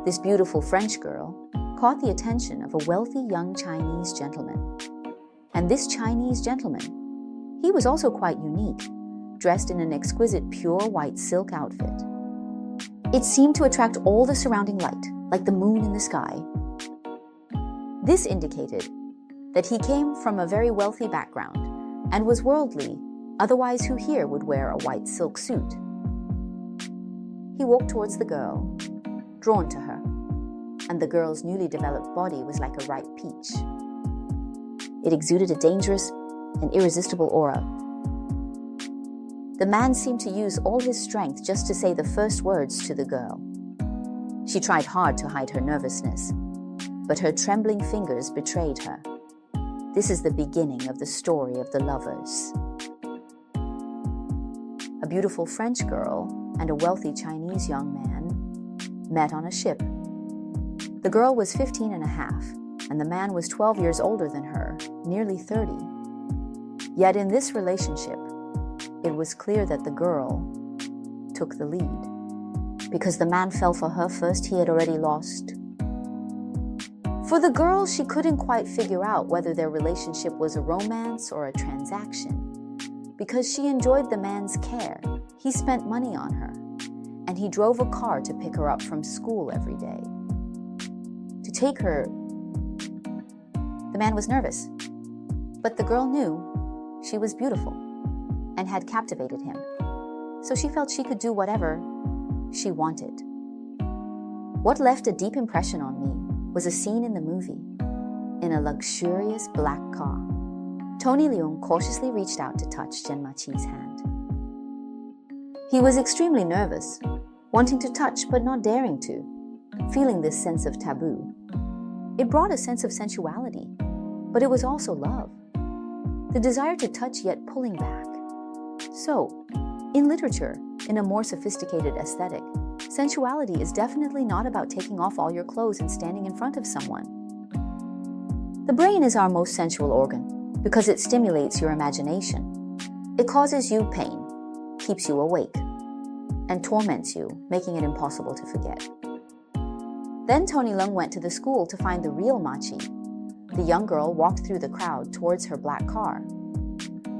This beautiful French girl caught the attention of a wealthy young Chinese gentleman. And this Chinese gentleman, he was also quite unique, dressed in an exquisite pure white silk outfit. It seemed to attract all the surrounding light, like the moon in the sky. This indicated that he came from a very wealthy background and was worldly, otherwise who here would wear a white silk suit? He walked towards the girl, drawn to her, and the girl's newly developed body was like a ripe peach. It exuded a dangerous and irresistible aura. The man seemed to use all his strength just to say the first words to the girl. She tried hard to hide her nervousness, but her trembling fingers betrayed her. This is the beginning of the story of the lovers. A beautiful French girl and a wealthy Chinese young man met on a ship. The girl was 15 and a half, and the man was 12 years older than her, nearly 30. Yet in this relationship, it was clear that the girl took the lead. Because the man fell for her first, he had already lost. For the girl, she couldn't quite figure out whether their relationship was a romance or a transaction. Because she enjoyed the man's care, he spent money on her, and he drove a car to pick her up from school every day. To take her, the man was nervous, but the girl knew she was beautiful and had captivated him, so she felt she could do whatever she wanted. What left a deep impression on me was a scene in the movie. In a luxurious black car, Tony Leung cautiously reached out to touch Jen Machi's hand. He was extremely nervous, wanting to touch but not daring to, feeling this sense of taboo. It brought a sense of sensuality, but it was also love. The desire to touch yet pulling back. So, in literature, in a more sophisticated aesthetic, sensuality is definitely not about taking off all your clothes and standing in front of someone. The brain is our most sensual organ because it stimulates your imagination. It causes you pain, keeps you awake, and torments you, making it impossible to forget. Then Tony Leung went to the school to find the real Machi. The young girl walked through the crowd towards her black car.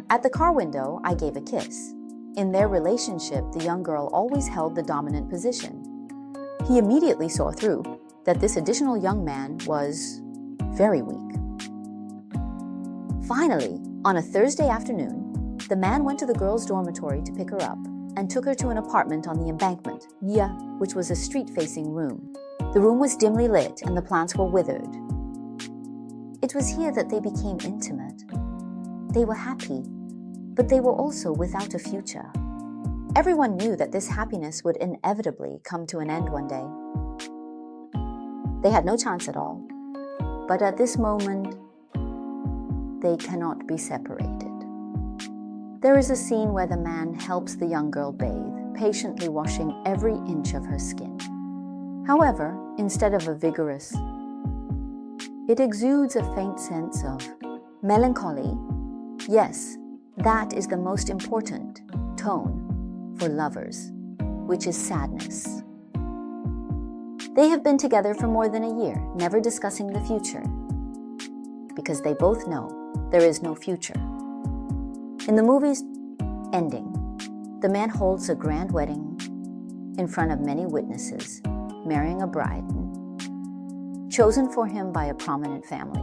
At the car window, I gave a kiss. In their relationship, the young girl always held the dominant position. He immediately saw through that this additional young man was very weak. Finally, on a Thursday afternoon, the man went to the girl's dormitory to pick her up and took her to an apartment on the embankment, which was a street-facing room. The room was dimly lit and the plants were withered. It was here that they became intimate. They were happy, but they were also without a future. Everyone knew that this happiness would inevitably come to an end one day. They had no chance at all, but at this moment, they cannot be separated. There is a scene where the man helps the young girl bathe, patiently washing every inch of her skin. However, instead of a vigorous, it exudes a faint sense of melancholy. Yes, that is the most important tone for lovers, which is sadness. They have been together for more than a year, never discussing the future, because they both know there is no future. In the movie's ending, the man holds a grand wedding in front of many witnesses, marrying a bride chosen for him by a prominent family.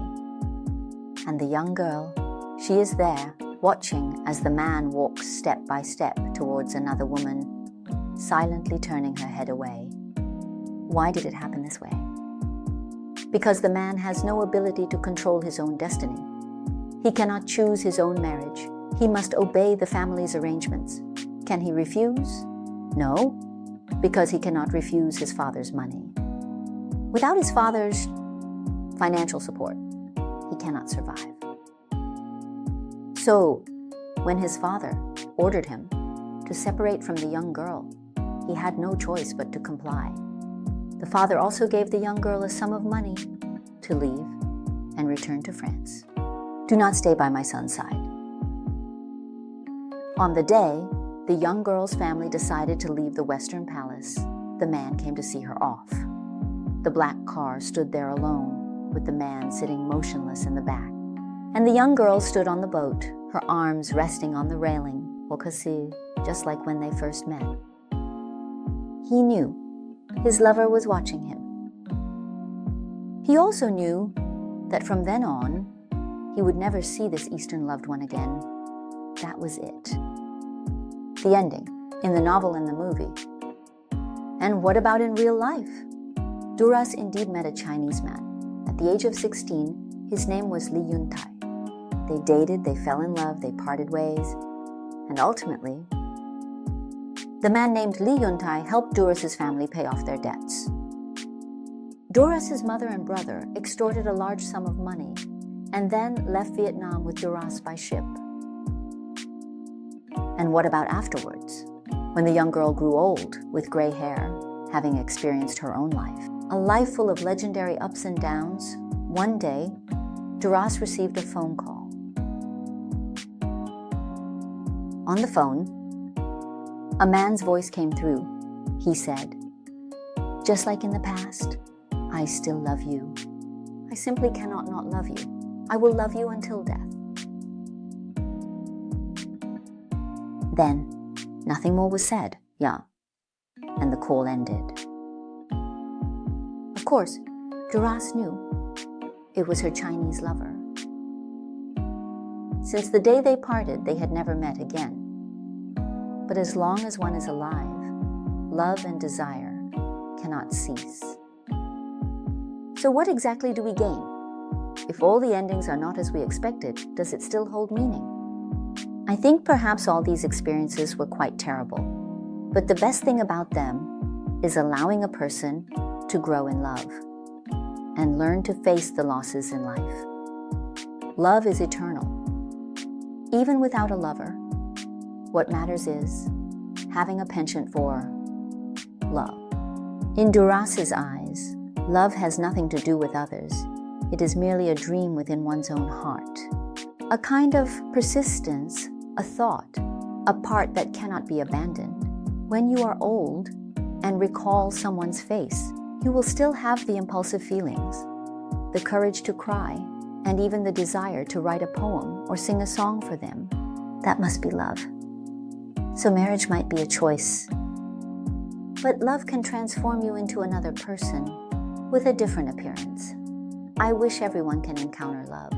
And the young girl, she is there, watching as the man walks step by step towards another woman, silently turning her head away. Why did it happen this way? Because the man has no ability to control his own destiny. He cannot choose his own marriage. He must obey the family's arrangements. Can he refuse? No, because he cannot refuse his father's money. Without his father's financial support, he cannot survive. So, when his father ordered him to separate from the young girl, he had no choice but to comply. The father also gave the young girl a sum of money to leave and return to France. Do not stay by my son's side. On the day, the young girl's family decided to leave the Western Palace. The man came to see her off. The black car stood there alone, with the man sitting motionless in the back. And the young girl stood on the boat, her arms resting on the railing, just like when they first met. He knew his lover was watching him. He also knew that from then on, he would never see this Eastern loved one again. That was it. The ending, in the novel and the movie. And what about in real life? Duras indeed met a Chinese man. At the age of 16, his name was Li Yuntai. They dated, they fell in love, they parted ways, and ultimately, the man named Li Yuntai helped Duras's family pay off their debts. Duras's mother and brother extorted a large sum of money and then left Vietnam with Duras by ship. And what about afterwards? When the young girl grew old, with gray hair, having experienced her own life, a life full of legendary ups and downs, one day, Duras received a phone call. On the phone, a man's voice came through. He said, "Just like in the past, I still love you. I simply cannot not love you. I will love you until death." Then, nothing more was said, and the call ended. Of course, Duras knew it was her Chinese lover. Since the day they parted, they had never met again. But as long as one is alive, love and desire cannot cease. So what exactly do we gain? If all the endings are not as we expected, does it still hold meaning? I think perhaps all these experiences were quite terrible, but the best thing about them is allowing a person to grow in love and learn to face the losses in life. Love is eternal. Even without a lover, what matters is having a penchant for love. In Duras's eyes, love has nothing to do with others. It is merely a dream within one's own heart. A kind of persistence, a thought, a part that cannot be abandoned. When you are old and recall someone's face, you will still have the impulsive feelings, the courage to cry, and even the desire to write a poem or sing a song for them. That must be love. So marriage might be a choice. But love can transform you into another person with a different appearance. I wish everyone can encounter love.